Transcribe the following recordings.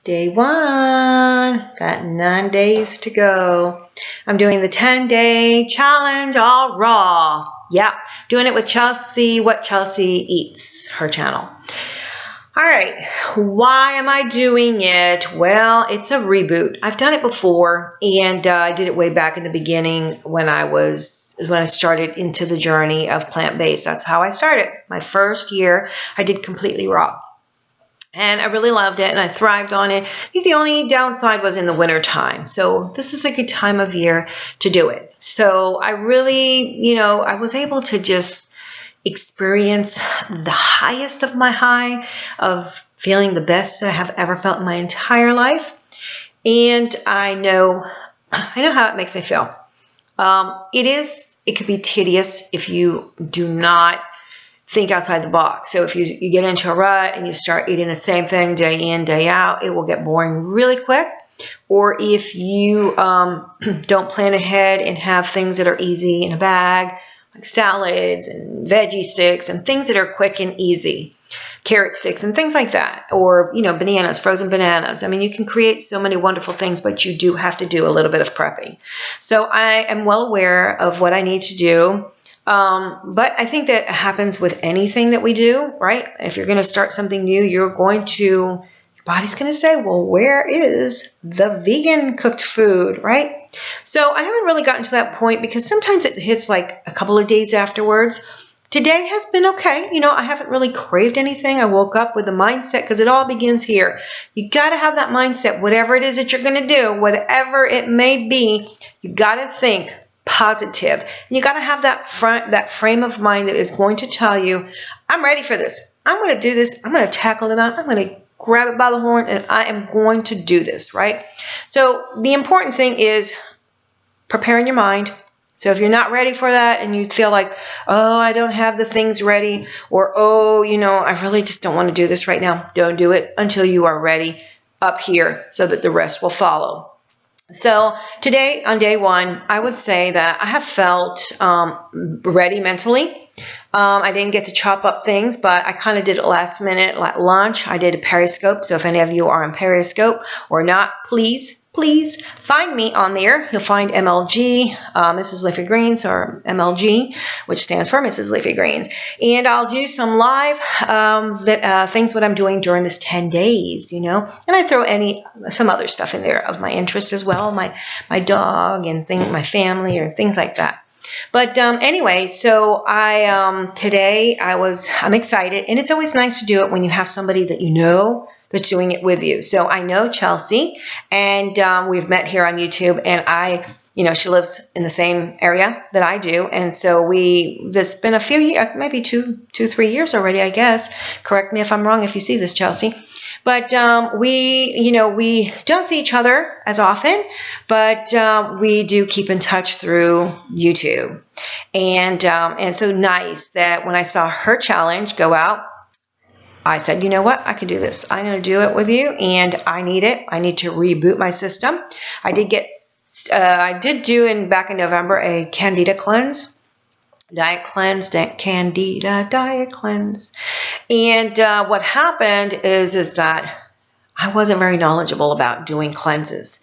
Day 1. Got 9 days to go. I'm doing the 10-day challenge all raw. Yeah, doing it with Chelsea, What Chelsea Eats, her channel. All right, why am I doing it? Well, it's a reboot. I've done it before, and I did it way back in the beginning when I started into the journey of plant-based. That's how I started. My first year, I did completely raw. And I really loved it, and I thrived on it. I think the only downside was in the winter time. So this is a good time of year to do it. So I really, I was able to just experience the highest of my high of feeling the best that I have ever felt in my entire life. And I know how it makes me feel. It could be tedious if you do not think outside the box. So if you get into a rut and you start eating the same thing day in, day out, it will get boring really quick. Or if you don't plan ahead and have things that are easy in a bag, like salads and veggie sticks and things that are quick and easy, carrot sticks and things like that, or bananas, frozen bananas. I mean, you can create so many wonderful things, but you do have to do a little bit of prepping. So I am well aware of what I need to do. But I think that happens with anything that we do, right? If you're going to start something new, your body's going to say, well, where is the vegan cooked food, right? So I haven't really gotten to that point because sometimes it hits like a couple of days afterwards. Today has been okay. I haven't really craved anything. I woke up with the mindset, because it all begins here. You got to have that mindset, whatever it is that you're going to do, whatever it may be, you got to think positive. And you got to have that frame of mind that is going to tell you, I'm ready for this. I'm going to do this. I'm going to tackle it on. I'm going to grab it by the horn, and I am going to do this, right? So the important thing is preparing your mind. So if you're not ready for that and you feel like, oh, I don't have the things ready, or, oh, I really just don't want to do this right now, don't do it until you are ready up here so that the rest will follow. So today, on day 1, I would say that I have felt ready mentally. I didn't get to chop up things, but I kind of did it last minute at lunch. I did a Periscope. So if any of you are on Periscope or not, please find me on there. You'll find MLG, MrsLeafyGreens, or MLG, which stands for Mrs. Leafy Greens. And I'll do some live things what I'm doing during this 10 days, and I throw some other stuff in there of my interest as well, my dog and my family or things like that. But anyway, so today I'm excited, and it's always nice to do it when you have somebody that that's doing it with you. So I know Chelsea, and we've met here on YouTube, and she lives in the same area that I do, and so there's been a few years, maybe 3 years already, I guess. Correct me if I'm wrong if you see this, Chelsea. But we don't see each other as often, but we do keep in touch through YouTube. And so nice that when I saw her challenge go out, I said, you know what? I can do this. I'm going to do it with you, and I need it. I need to reboot my system. I did do back in November a Candida cleanse. Candida diet cleanse. And what happened is that I wasn't very knowledgeable about doing cleanses.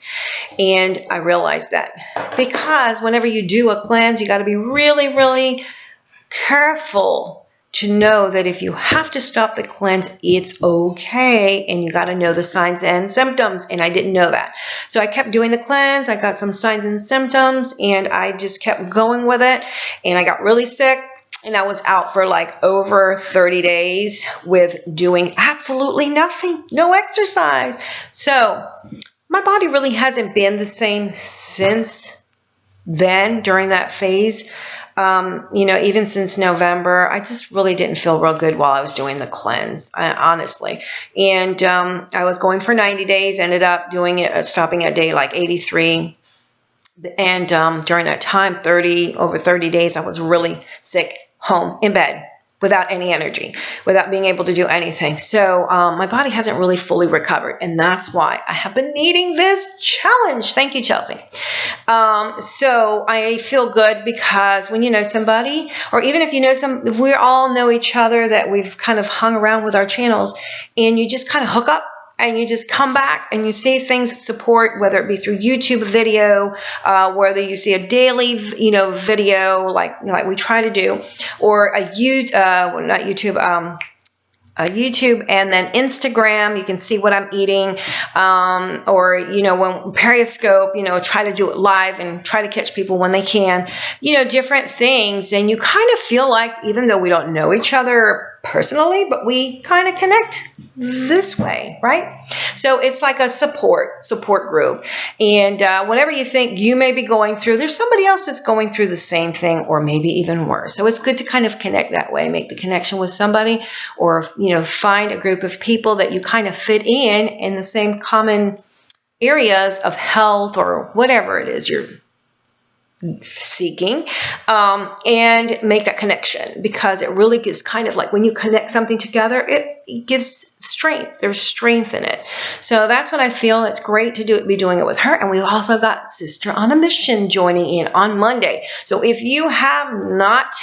And I realized that because whenever you do a cleanse, you got to be really, really careful to know that if you have to stop the cleanse, it's okay. And you got to know the signs and symptoms. And I didn't know that. So I kept doing the cleanse. I got some signs and symptoms, and I just kept going with it. And I got really sick, and I was out for like over 30 days with doing absolutely nothing, no exercise. So my body really hasn't been the same since then during that phase. Even since November, I just really didn't feel real good while I was doing the cleanse, honestly. And I was going for 90 days, ended up stopping at day like 83. And during that time, over 30 days, I was really sick, home, in bed, without any energy, without being able to do anything. So my body hasn't really fully recovered, and that's why I have been needing this challenge. Thank you, Chelsea. So I feel good because when you know somebody, or even if you know we all know each other, that we've kind of hung around with our channels, and you just kind of hook up and you just come back and you see things that support, whether it be through YouTube video, whether you see a daily, video like we try to do, or not YouTube, YouTube and then Instagram. You can see what I'm eating, or when Periscope, try to do it live and try to catch people when they can, different things. And you kind of feel like, even though we don't know each other personally, but we kind of connect this way, right? So it's like a support group. And whatever you think you may be going through, there's somebody else that's going through the same thing, or maybe even worse. So it's good to kind of connect that way, make the connection with somebody, or find a group of people that you kind of fit in the same common areas of health or whatever it is you're seeking, and make that connection, because it really gives kind of like when you connect something together, it gives strength. There's strength in it. So that's what I feel. It's great to be doing it with her. And we've also got Sister on a Mission joining in on Monday. So if you have not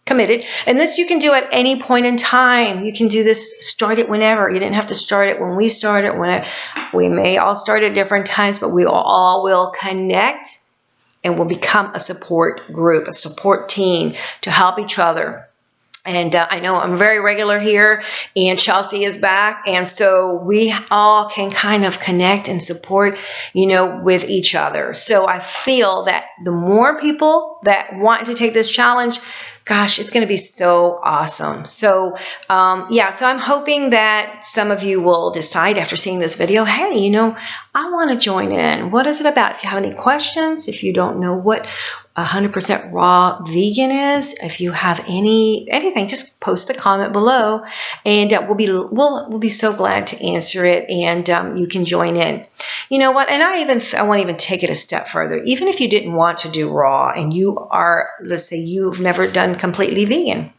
committed, and this you can do at any point in time. You can do this, start it whenever. You didn't have to start it when we started. We may all start at different times, but we all will connect and will become a support group, a support team to help each other. And I know I'm very regular here, and Chelsea is back. And so we all can kind of connect and support, with each other. So I feel that the more people that want to take this challenge, gosh, it's going to be so awesome. So, so I'm hoping that some of you will decide after seeing this video, hey, I want to join in. What is it about? If you have any questions, if you don't know what 100% raw vegan is, if you have anything, just post the comment below, and we'll be so glad to answer it, and you can join in. You know what? And I want to even take it a step further. Even if you didn't want to do raw, and you are, let's say you've never done completely vegan,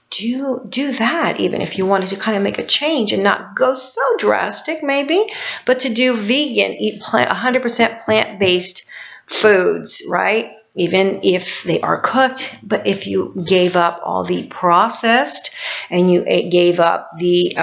do that. Even if you wanted to kind of make a change and not go so drastic, maybe, but to do vegan, eat 100% plant-based foods, right? Even if they are cooked, but if you gave up all the processed, and you gave up the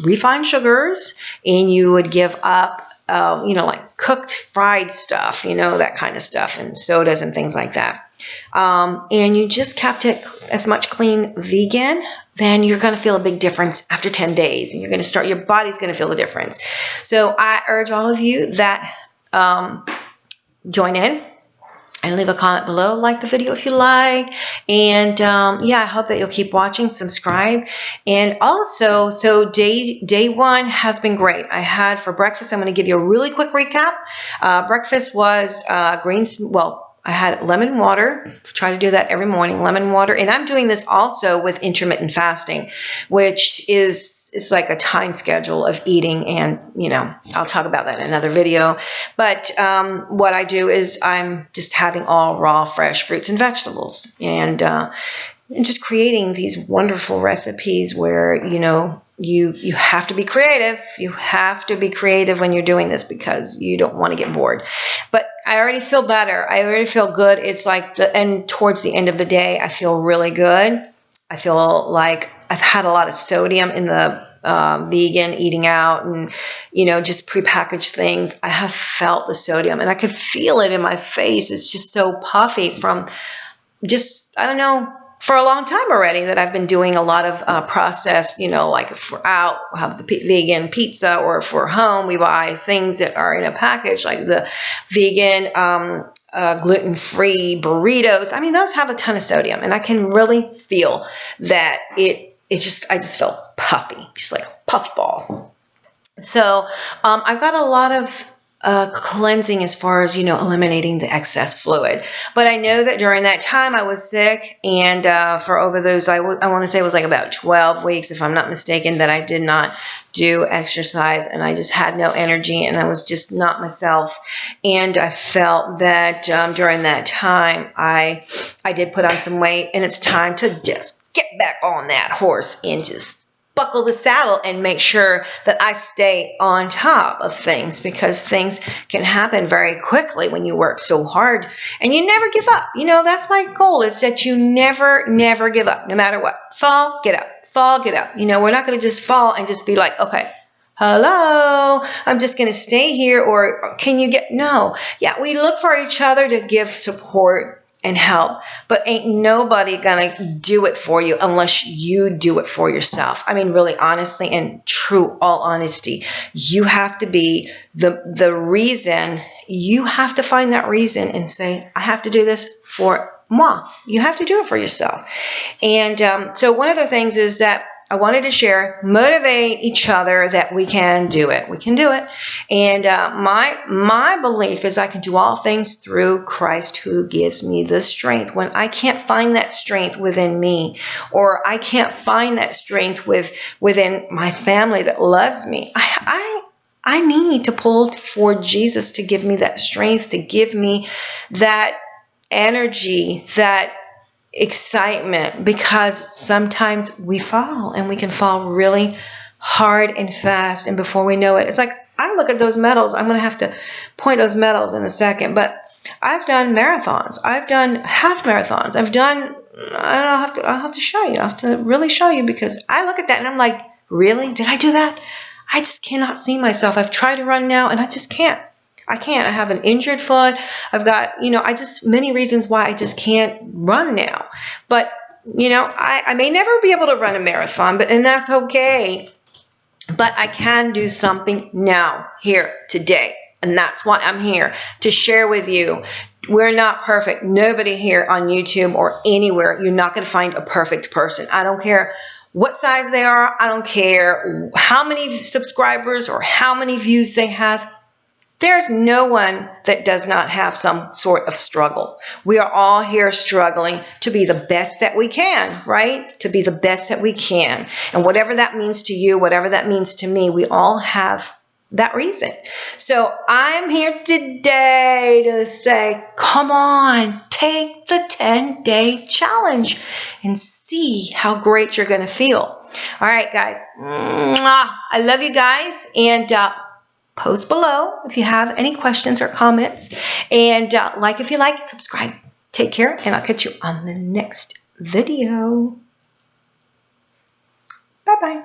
refined sugars, and you would give up, like cooked fried stuff, that kind of stuff, and sodas and things like that, and you just kept it as much clean vegan, then you're going to feel a big difference after 10 days, and your body's going to feel the difference. So I urge all of you that join in. And leave a comment below, like the video if you like. And I hope that you'll keep watching, subscribe. And also, so day one has been great. I had for breakfast, I'm going to give you a really quick recap. Breakfast was greens. Well, I had lemon water. Try to do that every morning, lemon water. And I'm doing this also with intermittent fasting, which is like a time schedule of eating, and I'll talk about that in another video. But what I do is I'm just having all raw, fresh fruits and vegetables, and just creating these wonderful recipes where you have to be creative. You have to be creative when you're doing this, because you don't want to get bored. But I already feel better. I already feel good. It's like towards the end of the day, I feel really good. I feel like I've had a lot of sodium in the vegan eating out, and just prepackaged things. I have felt the sodium, and I could feel it in my face. It's just so puffy from I don't know, for a long time already that I've been doing a lot of processed, like if we're out, we'll have the vegan pizza, or if we're home, we buy things that are in a package, like the vegan gluten-free burritos. I mean, those have a ton of sodium, and I can really feel that I just felt puffy, just like a puff ball. So I've got a lot of cleansing as far as, eliminating the excess fluid. But I know that during that time I was sick, and for over those, I want to say it was like about 12 weeks, if I'm not mistaken, that I did not do exercise, and I just had no energy, and I was just not myself. And I felt that during that time I did put on some weight, and it's time to just get back on that horse and just buckle the saddle and make sure that I stay on top of things, because things can happen very quickly when you work so hard, and you never give up. That's my goal, is that you never give up, no matter what. Fall, get up. Fall, get up. We're not going to just fall and just be like, okay, Hello, I'm just going to stay here, or can you get, no. Yeah, we look for each other to give support and help, but ain't nobody going to do it for you unless you do it for yourself. I mean, really, honestly, and true, all honesty, you have to be the reason. You have to find that reason and say, I have to do this for moi. You have to do it for yourself. And so one of the things is that I wanted to share, motivate each other that we can do it. We can do it. And my belief is I can do all things through Christ who gives me the strength. When I can't find that strength within me, or I can't find that strength within my family that loves me, I need to pull for Jesus to give me that strength, to give me that energy, that excitement, because sometimes we fall, and we can fall really hard and fast, and before we know it, it's like, I look at those medals. I'm going to have to point those medals in a second, but I've done marathons, I've done half marathons, I've done, I'll have to show you, I'll have to really show you, because I look at that and I'm like, really, did I do that? I just cannot see myself. I've tried to run now and I just can't. I can't. I have an injured foot. I've got, many reasons why I just can't run now. But, I may never be able to run a marathon, and that's okay. But I can do something now, here, today. And that's why I'm here, to share with you. We're not perfect. Nobody here on YouTube or anywhere, you're not going to find a perfect person. I don't care what size they are. I don't care how many subscribers or how many views they have. There's no one that does not have some sort of struggle. We are all here struggling to be the best that we can, right? To be the best that we can. And whatever that means to you, whatever that means to me, we all have that reason. So I'm here today to say, come on, take the 10-day challenge and see how great you're going to feel. All right, guys. I love you guys. And post below if you have any questions or comments. And like if you like, subscribe. Take care, and I'll catch you on the next video. Bye-bye.